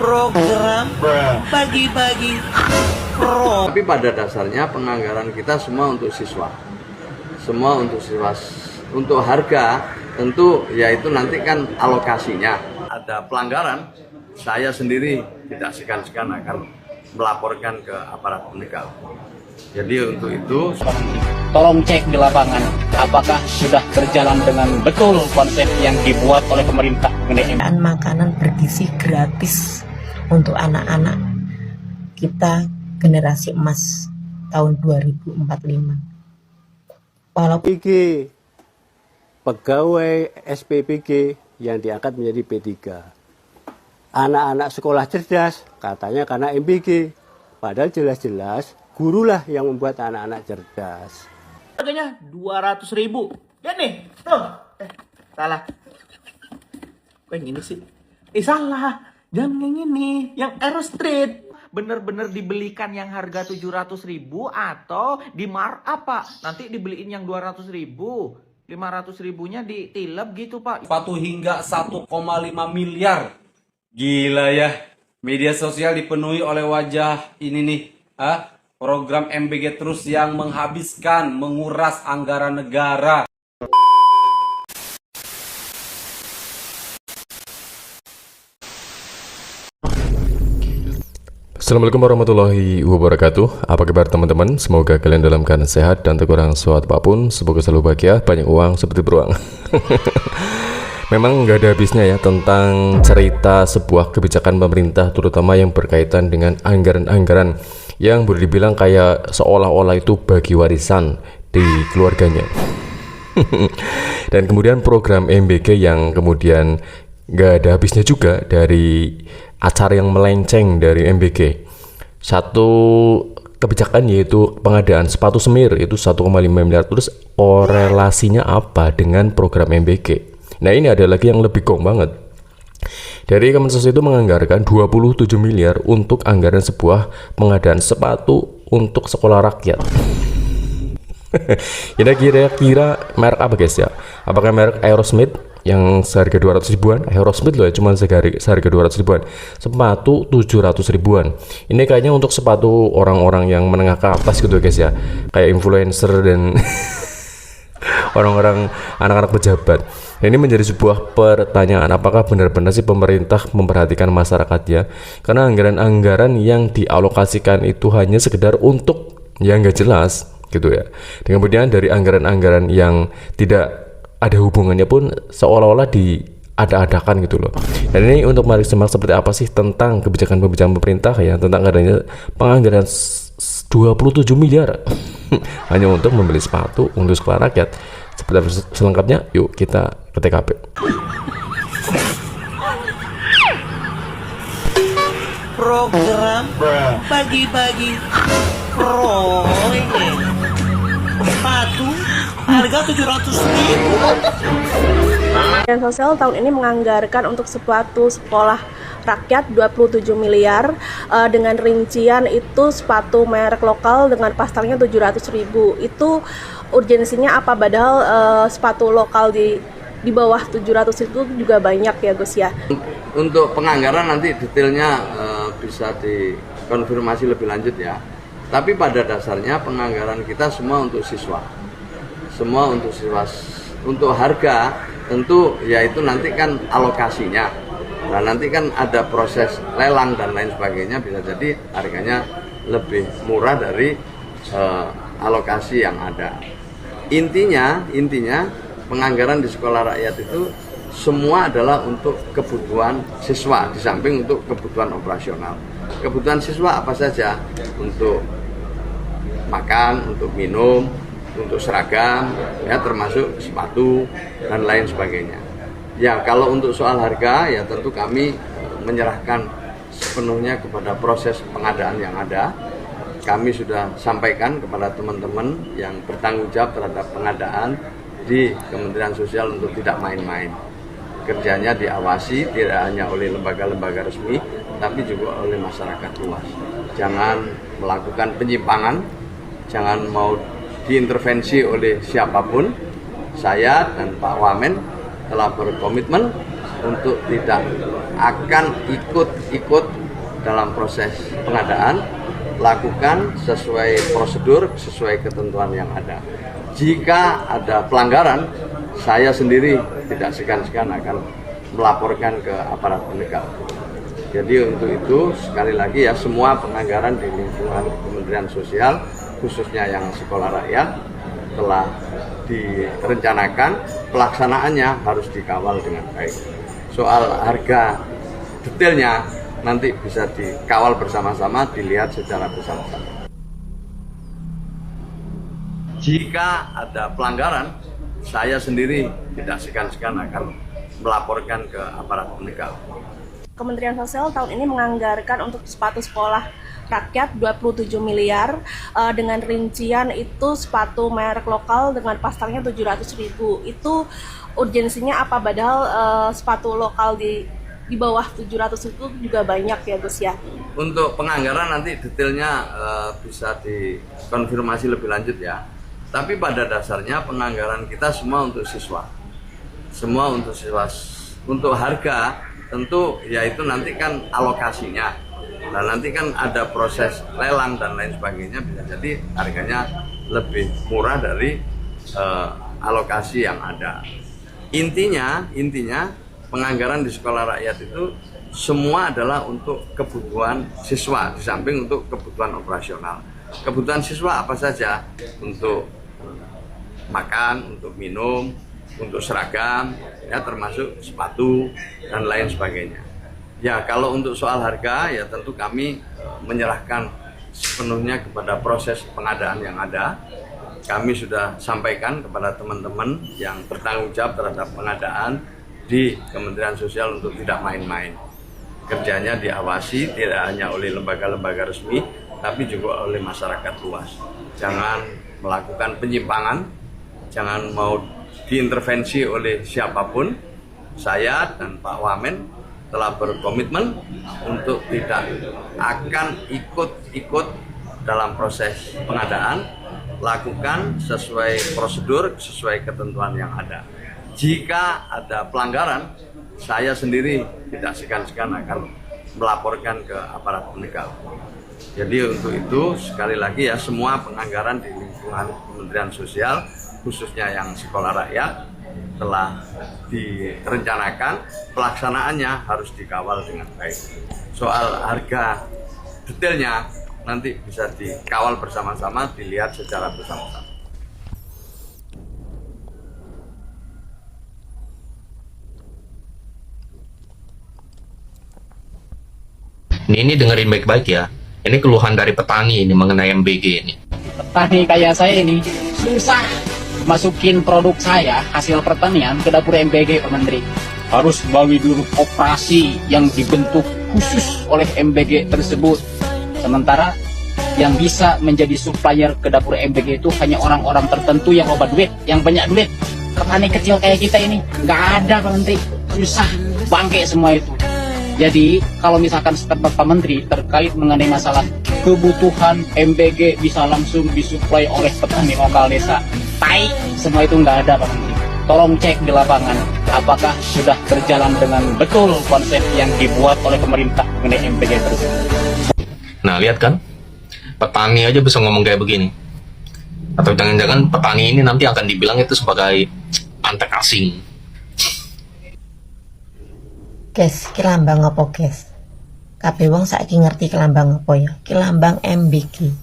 program bagi-bagi pro. Tapi pada dasarnya penganggaran kita semua untuk siswa. Semua untuk siswa. Untuk harga tentu yaitu nanti kan alokasinya. Ada pelanggaran, saya sendiri tidak segan-segan akan melaporkan ke aparat penegak hukum. Jadi untuk itu tolong cek di lapangan apakah sudah berjalan dengan betul konsep yang dibuat oleh pemerintah mengenai makanan bergizi gratis untuk anak-anak kita generasi emas tahun 2045. Walaupun pegawai SPPG yang diangkat menjadi P3. Anak-anak sekolah cerdas katanya karena MPG. Padahal jelas-jelas gurulah yang membuat anak-anak cerdas. Harganya 200.000. Ya nih, tuh. Salah. Kok yang ini sih? Salah. Jangan yang ini, yang Aero Street. Bener-bener dibelikan yang harga 700.000 atau di markup, Pak. Nanti dibeliin yang 200.000. 500.000-nya ditilep gitu, Pak. Sepatu hingga 1,5 miliar. Gila ya. Media sosial dipenuhi oleh wajah ini nih. Program MBG terus yang menghabiskan, menguras anggaran negara. Assalamualaikum warahmatullahi wabarakatuh. Apa kabar teman-teman? Semoga kalian dalam keadaan sehat dan tak kurang suatu apapun. Semoga selalu bahagia, banyak uang seperti beruang. Memang nggak ada habisnya ya tentang cerita sebuah kebijakan pemerintah, terutama yang berkaitan dengan anggaran-anggaran yang boleh dibilang kayak seolah-olah itu bagi warisan di keluarganya. Dan kemudian program MBG yang kemudian nggak ada habisnya juga dari acara yang melenceng dari MBG. Satu kebijakan yaitu pengadaan sepatu semir itu 1,5 miliar. Terus korelasinya apa dengan program MBG? Nah ini ada lagi yang lebih gong banget. Dari Kemensos itu menganggarkan 27 miliar untuk anggaran sebuah pengadaan sepatu untuk sekolah rakyat. Kira-kira merek apa guys ya? Apakah merek Aerosmith yang seharga 200 ribuan? Aerosmith loh ya, cuma seharga 200 ribuan. Sepatu 700 ribuan. Ini kayaknya untuk sepatu orang-orang yang menengah ke atas gitu guys ya. Kayak influencer dan orang-orang anak-anak pejabat. Nah, ini menjadi sebuah pertanyaan, apakah benar-benar sih pemerintah memperhatikan masyarakatnya? Karena anggaran-anggaran yang dialokasikan itu hanya sekedar untuk yang nggak jelas gitu ya. Dan kemudian dari anggaran-anggaran yang tidak ada hubungannya pun seolah-olah diada-adakan gitu loh. Dan ini untuk mari simak seperti apa sih tentang kebijakan-kebijakan pemerintah ya, tentang adanya penganggaran 27 miliar hanya untuk membeli sepatu untuk sekolah rakyat. Seperti selengkapnya, yuk kita ke TKP. Program bagi-bagi pro ini. Sepatu harga 700.000. Kementerian Sosial tahun ini menganggarkan untuk sepatu sekolah rakyat 27 miliar dengan rincian itu sepatu merek lokal dengan pasarnya 700.000. Itu urgensinya apa? Padahal sepatu lokal di bawah 700 itu juga banyak ya Gus ya. untuk penganggaran nanti detailnya bisa dikonfirmasi lebih lanjut ya. Tapi pada dasarnya penganggaran kita semua untuk siswa. Semua untuk siswa. Untuk harga tentu yaitu nanti kan alokasinya. Nah nanti kan ada proses lelang dan lain sebagainya, bisa jadi harganya lebih murah dari alokasi yang ada. Intinya penganggaran di sekolah rakyat itu semua adalah untuk kebutuhan siswa, di samping untuk kebutuhan operasional. Kebutuhan siswa apa saja? Untuk makan, untuk minum, untuk seragam, ya termasuk sepatu dan lain sebagainya. Ya kalau untuk soal harga ya tentu kami menyerahkan sepenuhnya kepada proses pengadaan yang ada. Kami sudah sampaikan kepada teman-teman yang bertanggung jawab terhadap pengadaan di Kementerian Sosial untuk tidak main-main. Kerjanya diawasi tidak hanya oleh lembaga-lembaga resmi tapi juga oleh masyarakat luas. Jangan melakukan penyimpangan, jangan mau diintervensi oleh siapapun. Saya dan Pak Wamen telah berkomitmen untuk tidak akan ikut dalam proses pengadaan, lakukan sesuai prosedur, sesuai ketentuan yang ada. Jika ada pelanggaran, saya sendiri tidak segan-segan akan melaporkan ke aparat penegak. Jadi untuk itu sekali lagi ya, semua penganggaran di lingkungan Kementerian Sosial khususnya yang sekolah rakyat telah direncanakan, pelaksanaannya harus dikawal dengan baik. Soal harga detailnya nanti bisa dikawal bersama-sama, dilihat secara bersama-sama. Jika ada pelanggaran, saya sendiri tidak segan-segan akan melaporkan ke aparat penegak. Kementerian Sosial tahun ini menganggarkan untuk sepatu sekolah rakyat 27 miliar dengan rincian itu sepatu merek lokal dengan pasarnya 700.000. Itu urgensinya apa, padahal sepatu lokal di bawah 700 itu juga banyak ya Gus ya. Untuk penganggaran nanti detailnya bisa dikonfirmasi lebih lanjut ya. Tapi pada dasarnya penganggaran kita semua untuk siswa. Semua untuk siswa. Untuk harga tentu yaitu nanti kan alokasinya. Dan nanti kan ada proses lelang dan lain sebagainya, bisa jadi harganya lebih murah dari alokasi yang ada. Intinya penganggaran di sekolah rakyat itu semua adalah untuk kebutuhan siswa, di samping untuk kebutuhan operasional. Kebutuhan siswa apa saja? Untuk makan, untuk minum, untuk seragam, ya termasuk sepatu dan lain sebagainya. Ya kalau untuk soal harga ya tentu kami menyerahkan sepenuhnya kepada proses pengadaan yang ada. Kami sudah sampaikan kepada teman-teman yang bertanggung jawab terhadap pengadaan di Kementerian Sosial untuk tidak main-main. Kerjanya diawasi tidak hanya oleh lembaga-lembaga resmi, tapi juga oleh masyarakat luas. Jangan melakukan penyimpangan, jangan mau diintervensi oleh siapapun. Saya dan Pak Wamen telah berkomitmen untuk tidak akan ikut dalam proses pengadaan, lakukan sesuai prosedur, sesuai ketentuan yang ada. Jika ada pelanggaran, saya sendiri tidak segan-segan akan melaporkan ke aparat penegak. Jadi untuk itu sekali lagi ya, semua penganggaran di lingkungan Kementerian Sosial khususnya yang sekolah rakyat telah direncanakan, pelaksanaannya harus dikawal dengan baik. Soal harga detailnya nanti bisa dikawal bersama-sama, dilihat secara bersama-sama. Ini dengerin baik-baik ya. Ini keluhan dari petani ini mengenai MBG ini. Petani kayak saya ini susah masukin produk saya hasil pertanian ke dapur MBG, Pak Menteri. Harus melalui dulu operasi yang dibentuk khusus oleh MBG tersebut. Sementara yang bisa menjadi supplier ke dapur MBG itu hanya orang-orang tertentu yang loba duit, yang banyak duit. Petani kecil kayak kita ini nggak ada, Pak Menteri. Susah, bangke semua itu. Jadi kalau misalkan statement Pak Menteri terkait mengenai masalah kebutuhan MBG bisa langsung disuplai oleh petani lokal desa, tai, semua itu nggak ada Pak Menteri. Tolong cek di lapangan apakah sudah berjalan dengan betul konsep yang dibuat oleh pemerintah mengenai MBG tersebut. Nah lihat kan, petani aja bisa ngomong kayak begini. Atau jangan-jangan petani ini nanti akan dibilang itu sebagai antek asing. Guys, ki lambang apa guys? Kabeh wong saiki ngerti ki lambang apa ya? Ki lambang MBG.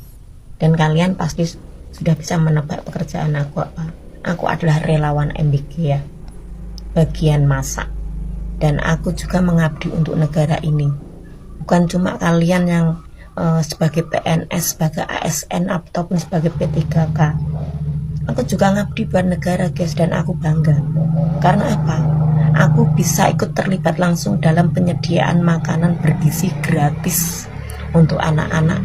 Dan kalian pasti sudah bisa menebak pekerjaan aku apa. Aku adalah relawan MBG ya. Bagian masak. Dan aku juga mengabdi untuk negara ini. Bukan cuma kalian yang sebagai PNS, sebagai ASN ataupun sebagai P3K. Aku juga ngabdi buat negara guys, dan aku bangga. Karena apa? Aku bisa ikut terlibat langsung dalam penyediaan makanan bergizi gratis untuk anak-anak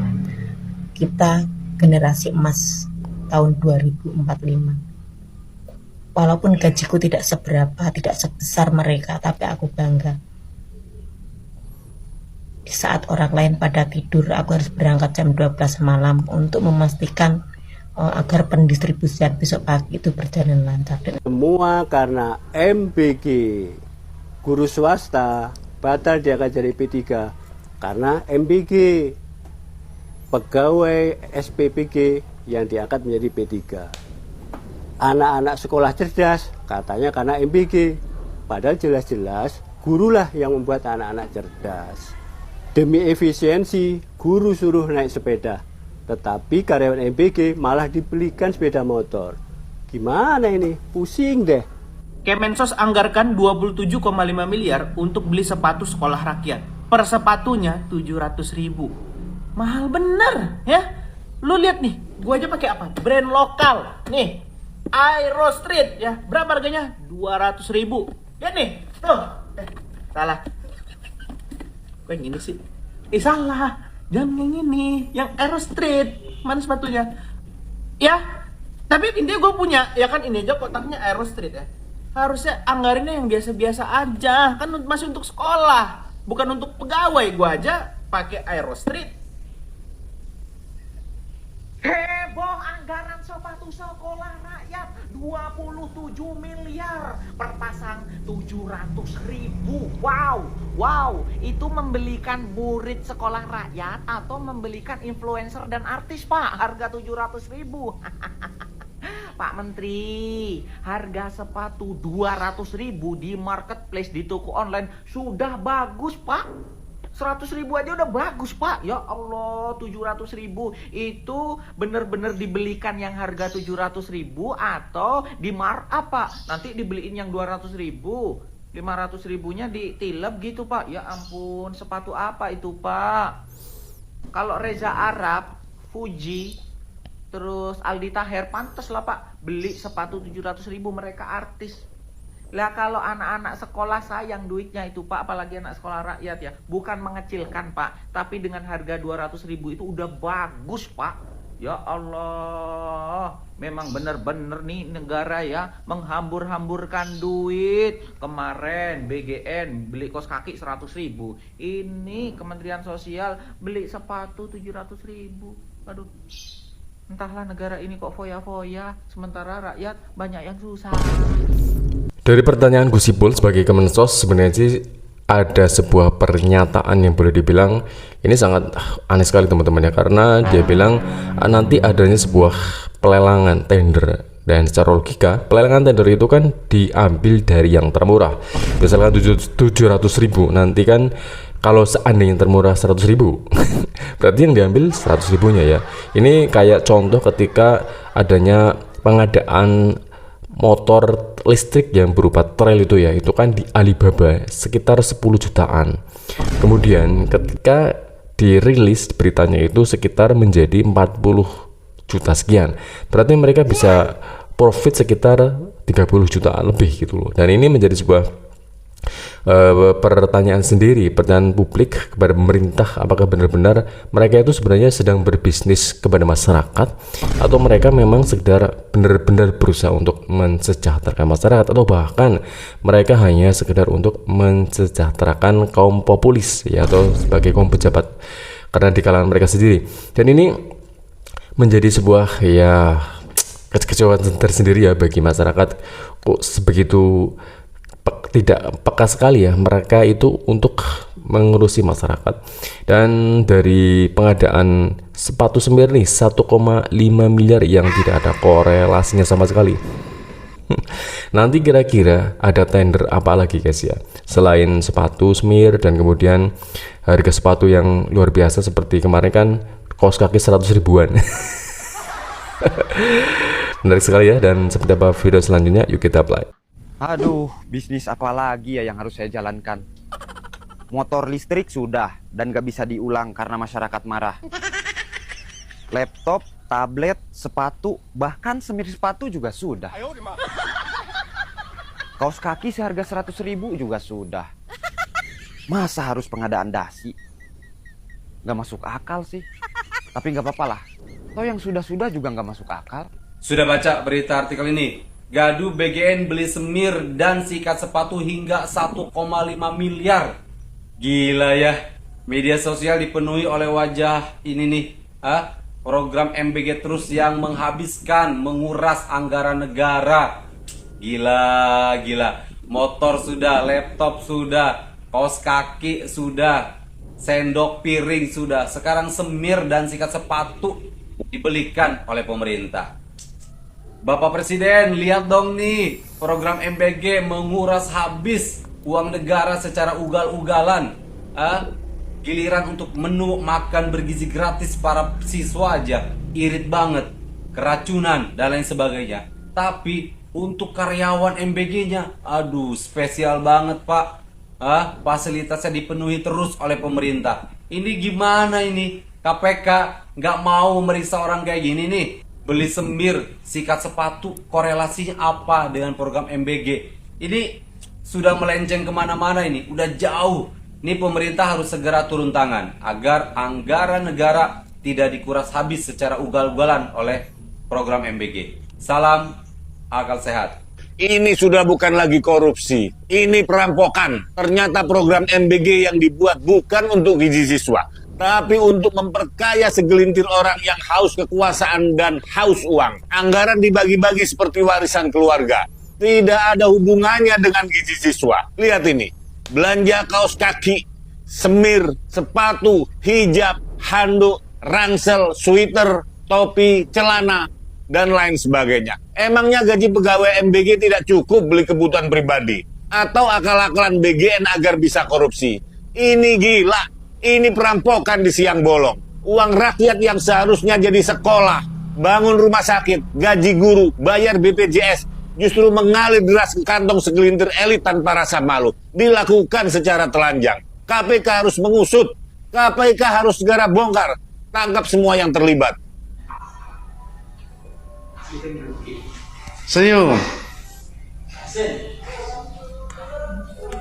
kita generasi emas tahun 2045. Walaupun gajiku tidak seberapa, tidak sebesar mereka, tapi aku bangga. Di saat orang lain pada tidur, aku harus berangkat jam 12 malam untuk memastikan agar pendistribusian besok pagi itu berjalan lancar. Semua karena MBG, guru swasta batal diangkat jadi P3 karena MBG, pegawai SPPG yang diangkat menjadi P3. Anak-anak sekolah cerdas katanya karena MBG, padahal jelas-jelas gurulah yang membuat anak-anak cerdas. Demi efisiensi, guru suruh naik sepeda, tetapi karyawan MBG malah dibelikan sepeda motor. Gimana ini? Pusing deh. Kemensos anggarkan 27,5 miliar untuk beli sepatu sekolah rakyat. Per sepatunya 700.000. Mahal bener ya. Lu lihat nih, gua aja pakai apa? Brand lokal. Nih, Aero Street ya. Berapa harganya? 200.000. Lihat nih, tuh. Salah. Kok yang ini sih? Salah. Jangan yang ini, yang Aero Street. Mana sepatunya? Ya, tapi intinya gue punya, ya kan ini aja kotaknya Aero Street ya. Harusnya anggarannya yang biasa-biasa aja, kan masih untuk sekolah, bukan untuk pegawai. Gue aja pakai Aero Street. Heboh anggaran sepatu sekolah rakyat 27 miliar per pasang 700.000. Wow, itu membelikan murid sekolah rakyat atau membelikan influencer dan artis, Pak? Harga 700.000. Pak Menteri, harga sepatu 200.000 di marketplace, di toko online sudah bagus, Pak. 100.000 aja udah bagus, Pak. Ya Allah, 700.000 itu bener-bener dibelikan yang harga 700.000 atau di markup, Pak? Nanti dibeliin yang 200.000, 500.000-nya ditilep gitu, Pak. Ya ampun, sepatu apa itu, Pak? Kalau Reza Arab, Fuji, terus Aldi Taher, pantas lah, Pak, beli sepatu 700.000, mereka artis. Lah kalau anak-anak sekolah sayang duitnya itu, Pak, apalagi anak sekolah rakyat ya. Bukan mengecilkan, Pak, tapi dengan harga 200.000 itu udah bagus, Pak. Ya Allah, memang bener-bener nih negara ya menghambur-hamburkan duit. Kemarin BGN beli kaos kaki 100.000, ini Kementerian Sosial beli sepatu 700.000. Aduh, entahlah negara ini kok foya-foya, sementara rakyat banyak yang susah. Dari pertanyaan Gusipul sebagai Kemensos, sebenarnya sih ada sebuah pernyataan yang boleh dibilang ini sangat aneh sekali teman-teman ya, karena dia bilang nanti adanya sebuah pelelangan tender, dan secara logika pelelangan tender itu kan diambil dari yang termurah. Misalkan 700.000, nanti kan kalau seandainya termurah 100.000 berarti yang diambil 100.000-nya ya. Ini kayak contoh ketika adanya pengadaan motor listrik yang berupa trail itu ya, itu kan di Alibaba sekitar 10 jutaan. Kemudian ketika dirilis beritanya itu sekitar menjadi 40 juta sekian, berarti mereka bisa profit sekitar 30 jutaan lebih gitu loh. Dan ini menjadi sebuah pertanyaan sendiri, pertanyaan publik kepada pemerintah, apakah benar-benar mereka itu sebenarnya sedang berbisnis kepada masyarakat, atau mereka memang sekedar benar-benar berusaha untuk mensejahterakan masyarakat, atau bahkan mereka hanya sekedar untuk mensejahterakan kaum populis ya, atau sebagai kaum pejabat karena di kalangan mereka sendiri. Dan ini menjadi sebuah ya kekecewaan tersendiri ya bagi masyarakat. Kok sebegitu tidak peka sekali ya mereka itu untuk mengurusi masyarakat. Dan dari pengadaan sepatu Semir nih 1,5 miliar yang tidak ada korelasinya sama sekali. Nanti kira-kira ada tender apa lagi guys ya, selain sepatu Semir dan kemudian harga sepatu yang luar biasa seperti kemarin kan kaos kaki 100 ribuan. Menarik sekali ya. Dan seperti apa video selanjutnya, yuk kita play. Aduh, bisnis apa lagi ya yang harus saya jalankan? Motor listrik sudah dan gak bisa diulang karena masyarakat marah. Laptop, tablet, sepatu, bahkan semir sepatu juga sudah. Kaos kaki seharga 100.000 juga sudah. Masa harus pengadaan dasi? Gak masuk akal sih. Tapi gak apa-apa lah. Toh yang sudah-sudah juga gak masuk akal. Sudah baca berita artikel ini? Gaduh BGN beli semir dan sikat sepatu hingga 1,5 miliar. Gila ya. Media sosial dipenuhi oleh wajah ini nih, program MBG terus yang menghabiskan, menguras anggaran negara. Gila. motor sudah, laptop sudah, kaos kaki sudah, sendok piring sudah. Sekarang semir dan sikat sepatu dibelikan oleh pemerintah. Bapak Presiden, lihat dong nih, program MBG menguras habis uang negara secara ugal-ugalan. Giliran untuk menu makan bergizi gratis para siswa aja irit banget, keracunan dan lain sebagainya. Tapi untuk karyawan MBG-nya, aduh spesial banget Pak. Fasilitasnya dipenuhi terus oleh pemerintah. Ini gimana ini? KPK nggak mau meriksa orang kayak gini nih. Beli semir, sikat sepatu, korelasinya apa dengan program MBG? Ini sudah melenceng kemana-mana ini, udah jauh. Ini pemerintah harus segera turun tangan agar anggaran negara tidak dikuras habis secara ugal-ugalan oleh program MBG. Salam akal sehat. Ini sudah bukan lagi korupsi, ini perampokan. Ternyata program MBG yang dibuat bukan untuk gizi siswa, tapi untuk memperkaya segelintir orang yang haus kekuasaan dan haus uang. Anggaran dibagi-bagi seperti warisan keluarga. Tidak ada hubungannya dengan gizi siswa. Lihat ini, belanja kaos kaki, semir, sepatu, hijab, handuk, ransel, sweater, topi, celana, dan lain sebagainya. Emangnya gaji pegawai MBG tidak cukup beli kebutuhan pribadi? Atau akal-akalan BGN agar bisa korupsi? Ini gila, ini perampokan di siang bolong. Uang rakyat yang seharusnya jadi sekolah, bangun rumah sakit, gaji guru, bayar BPJS, justru mengalir deras ke kantong segelintir elit tanpa rasa malu. Dilakukan secara telanjang. KPK harus mengusut. KPK harus segera bongkar. Tangkap semua yang terlibat. Senyum.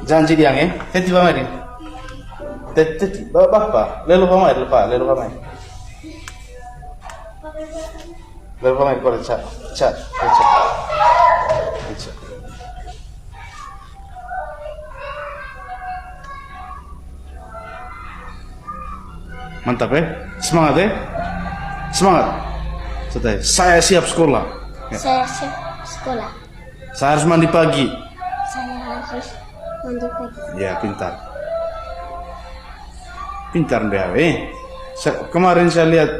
Janji dia ya. Teti pamari. Teti bapa. Lelu pamari, lelu pamari. Lelu pamari kau chat. Mantap ya, semangat ya, semangat. Saya siap sekolah. Ya. Saya siap sekolah. Saya harus mandi pagi. Saya harus mandi pagi. Ya pintar, pintar deh. Kemarin saya lihat,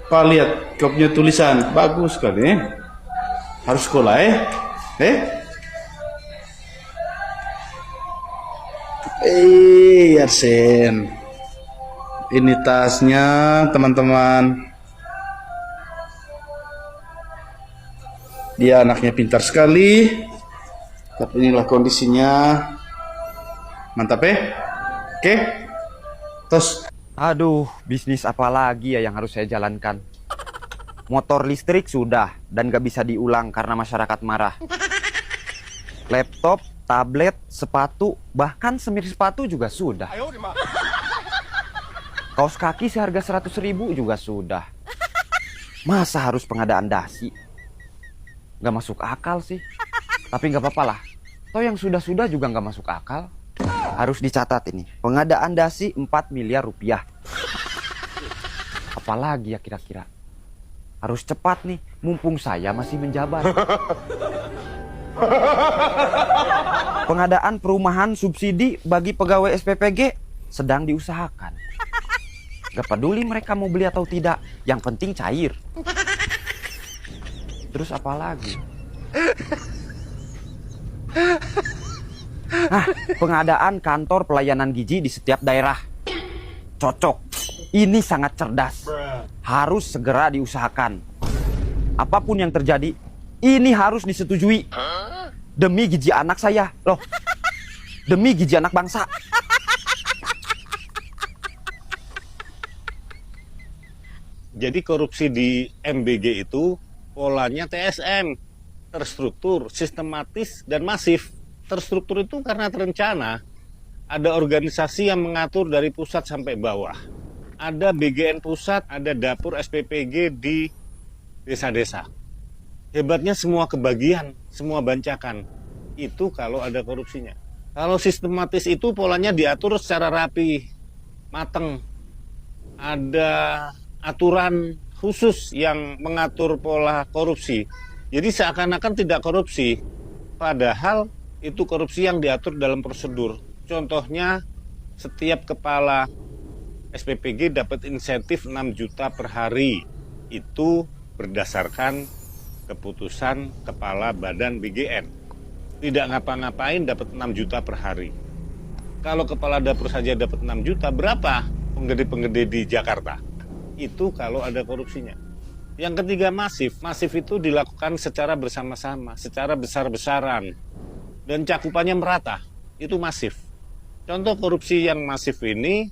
Pak lihat kau punya tulisan bagus sekali. Harus sekolah Arsen. Ini tasnya teman-teman. Dia anaknya pintar sekali. Tapi inilah kondisinya. Mantap Oke. Terus. Aduh, bisnis apa lagi ya yang harus saya jalankan? Motor listrik sudah dan gak bisa diulang karena masyarakat marah. Laptop, tablet, sepatu, bahkan semir sepatu juga sudah. Kaos kaki seharga 100.000 juga sudah. Masa harus pengadaan dasi? Gak masuk akal sih. Tapi gak apa-apa lah. Toh yang sudah-sudah juga gak masuk akal. Harus dicatat ini. Pengadaan dasi 4 miliar rupiah. Apalagi ya kira-kira? Harus cepat nih. Mumpung saya masih menjabat. Pengadaan perumahan subsidi bagi pegawai SPPG sedang diusahakan. Gak peduli mereka mau beli atau tidak, yang penting cair. Terus apa lagi? Pengadaan kantor pelayanan gizi di setiap daerah. Cocok. Ini sangat cerdas. Harus segera diusahakan. Apapun yang terjadi, ini harus disetujui. Demi gizi anak saya. Loh, demi gizi anak bangsa. Jadi korupsi di MBG itu polanya TSM, terstruktur, sistematis, dan masif. Terstruktur itu karena terencana. Ada organisasi yang mengatur dari pusat sampai bawah. Ada BGN pusat, ada dapur SPPG di desa-desa. Hebatnya semua kebagian, semua bancakan. Itu kalau ada korupsinya. Kalau sistematis itu polanya diatur secara rapi, mateng. Ada aturan khusus yang mengatur pola korupsi. Jadi seakan-akan tidak korupsi. Padahal itu korupsi yang diatur dalam prosedur. Contohnya, setiap kepala SPPG dapat insentif 6 juta per hari. Itu berdasarkan keputusan kepala badan BGN. Tidak ngapa-ngapain dapat 6 juta per hari. Kalau kepala dapur saja dapat 6 juta, berapa penggede-penggede di Jakarta? Itu kalau ada korupsinya. Yang ketiga masif. Masif itu dilakukan secara bersama-sama, secara besar-besaran. Dan cakupannya merata. Itu masif. Contoh korupsi yang masif ini,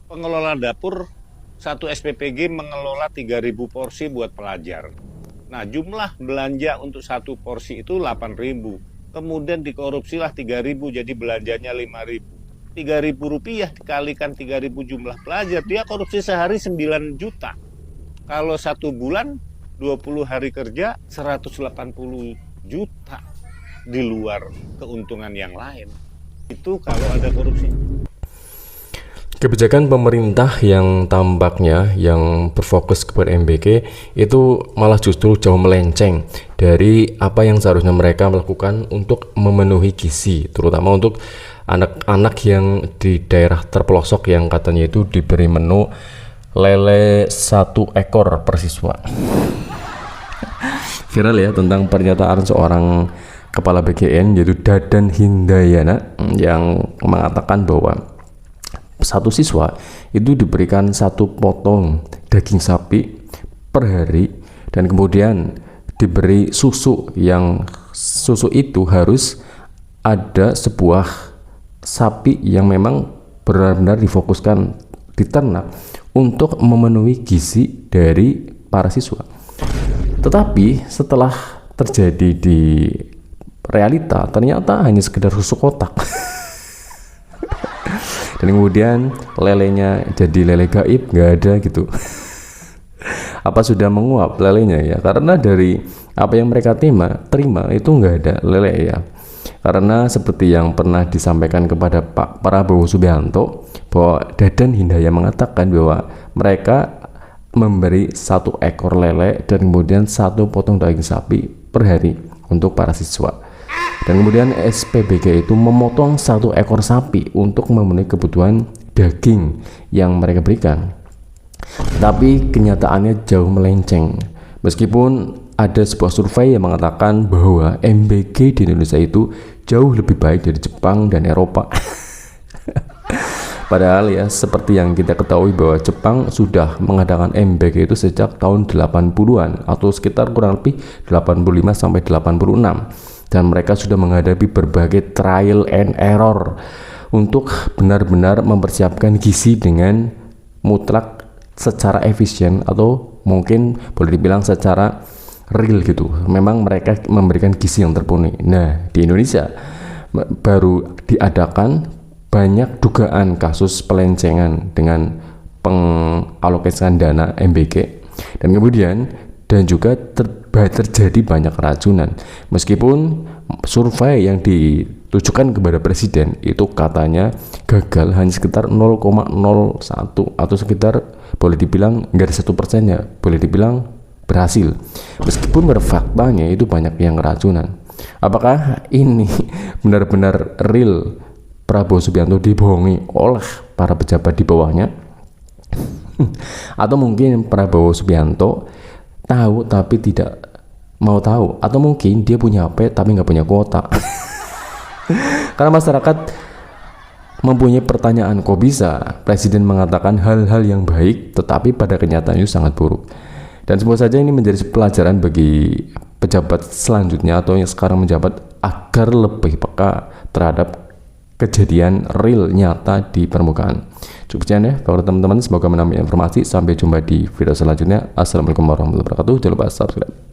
pengelola dapur satu SPPG mengelola 3.000 porsi buat pelajar. Nah, jumlah belanja untuk satu porsi itu 8.000. Kemudian dikorupsilah 3.000, jadi belanjanya 5.000. 3.000 rupiah dikalikan 3.000 jumlah pelajar, dia korupsi sehari 9 juta. Kalau 1 bulan, 20 hari kerja, 180 juta di luar keuntungan yang lain. Itu kalau ada korupsi. Kebijakan pemerintah yang tampaknya yang berfokus kepada MBG itu malah justru jauh melenceng dari apa yang seharusnya mereka lakukan untuk memenuhi gizi, terutama untuk anak-anak yang di daerah terpelosok yang katanya itu diberi menu lele 1 ekor per siswa. Viral ya tentang pernyataan seorang kepala BGN yaitu Dadan Hindayana yang mengatakan bahwa satu siswa itu diberikan 1 potong daging sapi per hari dan kemudian diberi susu, yang susu itu harus ada sebuah sapi yang memang benar-benar difokuskan diternak untuk memenuhi gizi dari para siswa. Tetapi setelah terjadi di realita ternyata hanya sekedar susu kotak. Dan kemudian lelenya jadi lele gaib, nggak ada gitu. Apa sudah menguap lelenya ya? Karena dari apa yang mereka terima itu nggak ada lele ya. Karena seperti yang pernah disampaikan kepada Pak Prabowo Subianto, bahwa Dadan Hindayana mengatakan bahwa mereka memberi 1 ekor lele dan kemudian 1 potong daging sapi per hari untuk para siswa. Dan kemudian SPBG itu memotong 1 ekor sapi untuk memenuhi kebutuhan daging yang mereka berikan. Tapi kenyataannya jauh melenceng. Meskipun ada sebuah survei yang mengatakan bahwa MBG di Indonesia itu jauh lebih baik dari Jepang dan Eropa. Padahal ya seperti yang kita ketahui bahwa Jepang sudah mengadakan MBG itu sejak tahun 80-an atau sekitar kurang lebih 85 sampai 86. Dan mereka sudah menghadapi berbagai trial and error untuk benar-benar mempersiapkan gizi dengan mutlak secara efisien atau mungkin boleh dibilang secara real gitu. Memang mereka memberikan gizi yang terpenuhi. Nah, di Indonesia baru diadakan banyak dugaan kasus pelencengan dengan pengalokasian dana MBG dan kemudian juga terjadi banyak keracunan. Meskipun survei yang ditujukan kepada presiden itu katanya gagal hanya sekitar 0,01 atau sekitar boleh dibilang nggak ada 1% ya, boleh dibilang berhasil. Meskipun pada faktanya itu banyak yang keracunan. Apakah ini benar-benar real Prabowo Subianto dibohongi oleh para pejabat di bawahnya? Atau mungkin Prabowo Subianto tahu tapi tidak mau tahu, atau mungkin dia punya HP tapi nggak punya kuota. Karena masyarakat mempunyai pertanyaan, kok bisa presiden mengatakan hal-hal yang baik tetapi pada kenyataannya sangat buruk. Dan semoga saja ini menjadi pelajaran bagi pejabat selanjutnya atau yang sekarang menjabat agar lebih peka terhadap kejadian real nyata di permukaan. Cukup sekian ya para teman-teman, semoga menambah informasi. Sampai jumpa di video selanjutnya. Assalamualaikum warahmatullahi wabarakatuh. Jangan lupa subscribe.